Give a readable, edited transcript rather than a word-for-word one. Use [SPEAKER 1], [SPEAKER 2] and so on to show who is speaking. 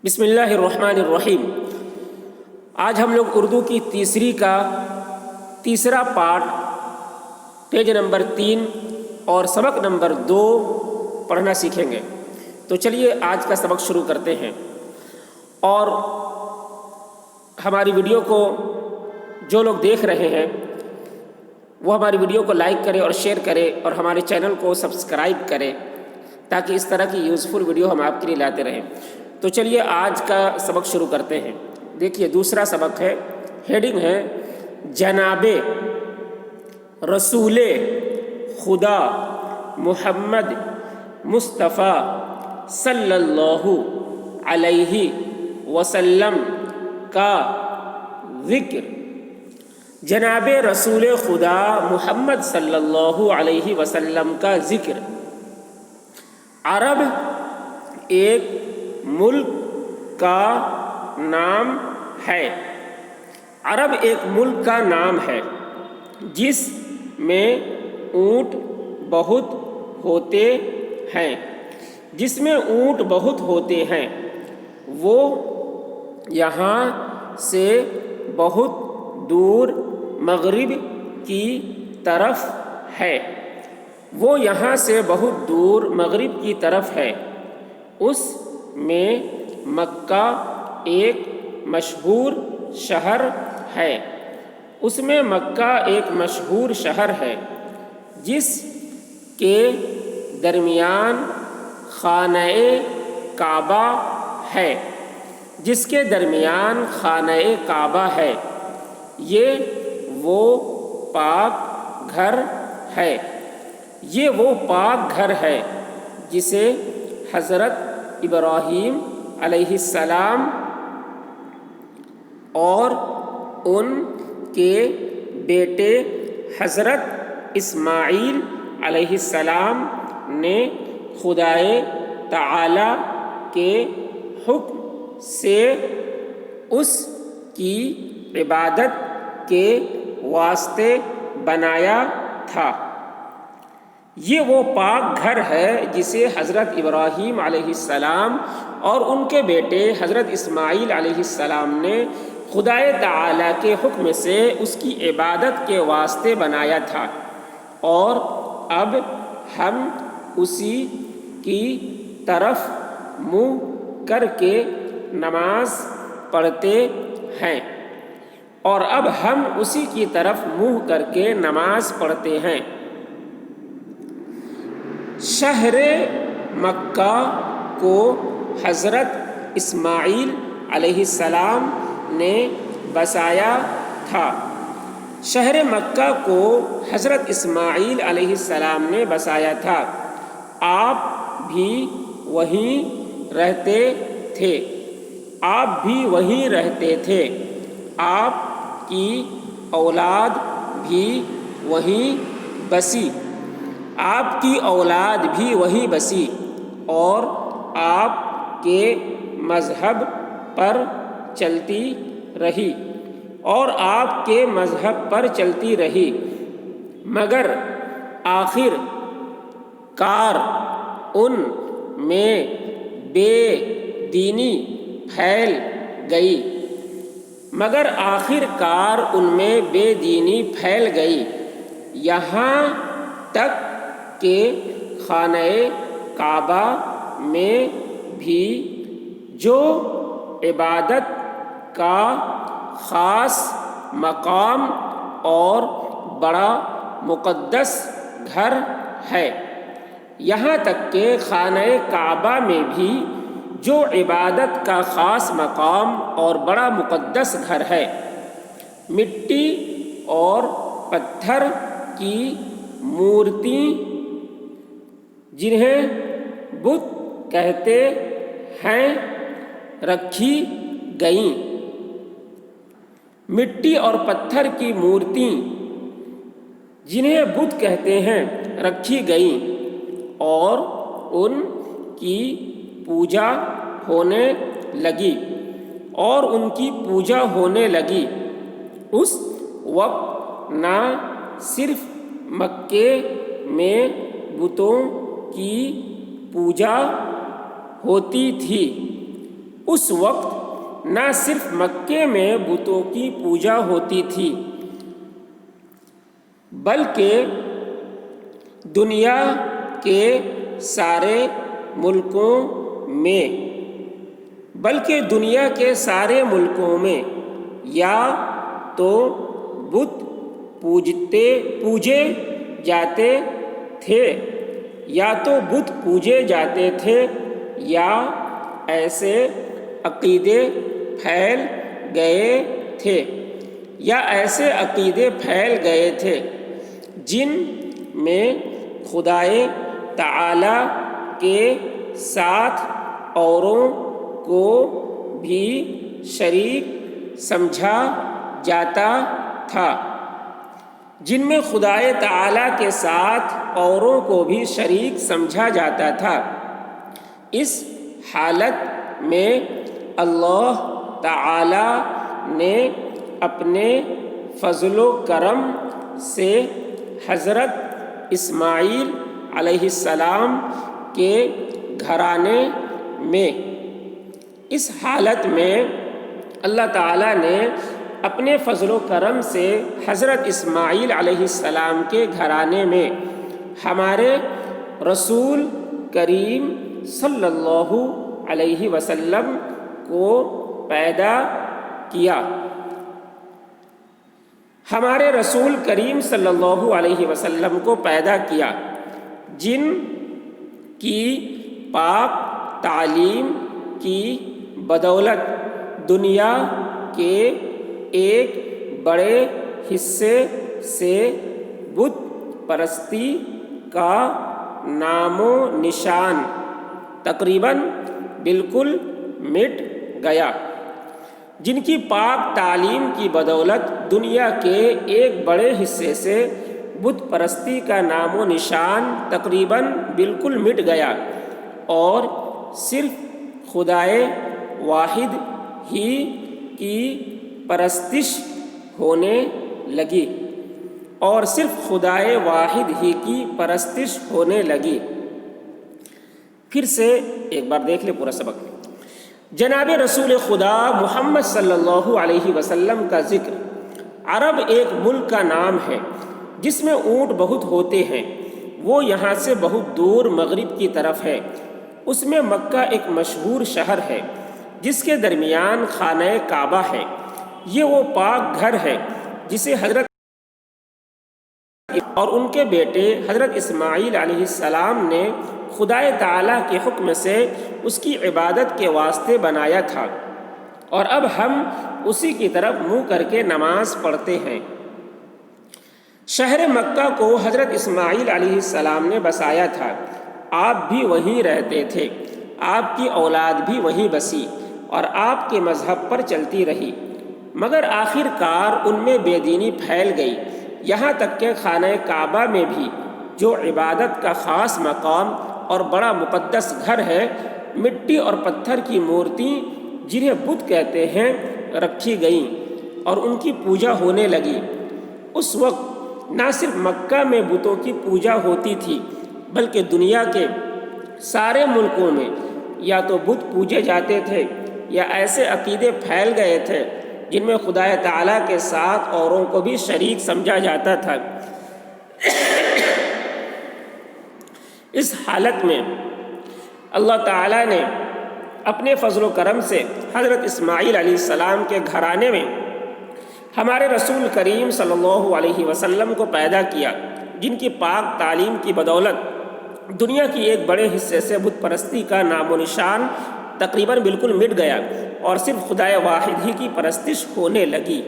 [SPEAKER 1] بسم اللہ الرحمن الرحیم۔ آج ہم لوگ اردو کی تیسری کا تیسرا پارٹ پیج نمبر 3 اور سبق نمبر 2 پڑھنا سیکھیں گے۔ تو چلیے آج کا سبق شروع کرتے ہیں، اور ہماری ویڈیو کو جو لوگ دیکھ رہے ہیں وہ ہماری ویڈیو کو لائک کرے اور شیئر کرے اور ہمارے چینل کو سبسکرائب کرے تاکہ اس طرح کی یوزفل ویڈیو ہم آپ کے لیے لاتے رہیں۔ تو چلیے آج کا سبق شروع کرتے ہیں۔ دیکھیے دوسرا سبق ہے، ہیڈنگ ہے جناب رسول خدا محمد مصطفیٰ صلی اللہ علیہ وسلم کا ذکر۔ جناب رسول خدا محمد صلی اللہ علیہ وسلم کا ذکر۔ عرب ایک ملک کا نام ہے۔ عرب ایک ملک کا نام ہے جس میں اونٹ بہت ہوتے ہیں۔ جس میں اونٹ بہت ہوتے ہیں وہ یہاں سے بہت دور مغرب کی طرف ہے۔ وہ یہاں سے بہت دور مغرب کی طرف ہے۔ اس میں مکہ ایک مشہور شہر ہے۔ اس میں مکہ ایک مشہور شہر ہے جس کے درمیان خانہ کعبہ ہے۔ جس کے درمیان خانہ کعبہ ہے۔ یہ وہ پاک گھر ہے۔ یہ وہ پاک گھر ہے جسے حضرت ابراہیم علیہ السلام اور ان کے بیٹے حضرت اسماعیل علیہ السلام نے خدائے تعالی کے حکم سے اس کی عبادت کے واسطے بنایا تھا۔ یہ وہ پاک گھر ہے جسے حضرت ابراہیم علیہ السلام اور ان کے بیٹے حضرت اسماعیل علیہ السلام نے خدائے تعالی کے حکم سے اس کی عبادت کے واسطے بنایا تھا، اور اب ہم اسی کی طرف منہ کر کے نماز پڑھتے ہیں۔ اور اب ہم اسی کی طرف منہ کر کے نماز پڑھتے ہیں۔ شہر مکہ کو حضرت اسماعیل علیہ السلام نے بسایا تھا۔ شہر مکہ کو حضرت اسماعیل علیہ السلام نے بسایا تھا۔ آپ بھی وہیں رہتے تھے۔ آپ بھی وہیں رہتے تھے۔ آپ کی اولاد بھی وہیں بسی۔ آپ کی اولاد بھی وہیں بسی اور آپ کے مذہب پر چلتی رہی۔ اور آپ کے مذہب پر چلتی رہی، مگر آخر کار ان میں بے دینی پھیل گئی۔ مگر آخر کار ان میں بے دینی پھیل گئی، یہاں تک کہ خانہ کعبہ میں بھی جو عبادت کا خاص مقام اور بڑا مقدس گھر ہے، یہاں تک کہ خانہ کعبہ میں بھی جو عبادت کا خاص مقام اور بڑا مقدس گھر ہے، مٹی اور پتھر کی مورتی جنہیں بت کہتے ہیں رکھی گئیں۔ مٹی اور پتھر کی مورتی جنہیں بت کہتے ہیں رکھی گئیں، اور ان کی پوجا ہونے لگی۔ اور ان کی پوجا ہونے لگی۔ اس وقت نہ صرف مکے میں بتوں کی پوجا ہوتی تھی، اس وقت نہ صرف مکے میں بتوں کی پوجا ہوتی تھی بلکہ دنیا کے سارے ملکوں میں یا تو بت پوجے جاتے تھے یا ایسے عقیدے پھیل گئے تھے جن میں خدائے تعالی کے ساتھ اوروں کو بھی شریک سمجھا جاتا تھا اس حالت میں اللہ تعالی نے اپنے فضل و کرم سے حضرت اسماعیل علیہ السلام کے گھرانے میں اللہ تعالیٰ نے اپنے فضل و کرم سے حضرت اسماعیل علیہ السلام کے گھرانے میں ہمارے رسول کریم صلی اللہ علیہ وسلم کو پیدا کیا جن کی پاک تعلیم کی بدولت دنیا کے ایک بڑے حصے سے بت پرستی کا نام و نشان تقریباً بالکل مٹ گیا جن کی پاک تعلیم کی بدولت دنیا کے ایک بڑے حصے سے بت پرستی کا نام و نشان تقریباً بالکل مٹ گیا اور صرف خدائے واحد ہی کی پرستش ہونے لگی پھر سے ایک بار دیکھ لیں پورا سبق. جناب رسول خدا محمد صلی اللہ علیہ وسلم کا ذکر. عرب ایک ملک کا نام ہے جس میں اونٹ بہت ہوتے ہیں. وہ یہاں سے بہت دور مغرب کی طرف ہے. اس میں مکہ ایک مشہور شہر ہے جس کے درمیان خانہ کعبہ ہے. یہ وہ پاک گھر ہے جسے حضرت اور ان کے بیٹے حضرت اسماعیل علیہ السلام نے خدائے تعالیٰ کے حکم سے اس کی عبادت کے واسطے بنایا تھا، اور اب ہم اسی کی طرف منہ کر کے نماز پڑھتے ہیں. شہر مکہ کو حضرت اسماعیل علیہ السلام نے بسایا تھا. آپ بھی وہیں رہتے تھے. آپ کی اولاد بھی وہیں بسی اور آپ کے مذہب پر چلتی رہی، مگر آخر کار ان میں بے دینی پھیل گئی، یہاں تک کہ خانہ کعبہ میں بھی، جو عبادت کا خاص مقام اور بڑا مقدس گھر ہے، مٹی اور پتھر کی مورتی جنہیں بت کہتے ہیں رکھی گئیں اور ان کی پوجا ہونے لگی. اس وقت نہ صرف مکہ میں بتوں کی پوجا ہوتی تھی بلکہ دنیا کے سارے ملکوں میں یا تو بت پوجے جاتے تھے یا ایسے عقیدے پھیل گئے تھے جن میں خدائے تعالیٰ کے ساتھ اوروں کو بھی شریک سمجھا جاتا تھا. اس حالت میں اللہ تعالیٰ نے اپنے فضل و کرم سے حضرت اسماعیل علیہ السلام کے گھرانے میں ہمارے رسول کریم صلی اللہ علیہ وسلم کو پیدا کیا، جن کی پاک تعلیم کی بدولت دنیا کی ایک بڑے حصے سے بت پرستی کا نام و نشان تقریباً بالکل مٹ گیا اور صرف خدائے واحد ہی کی پرستش ہونے لگی.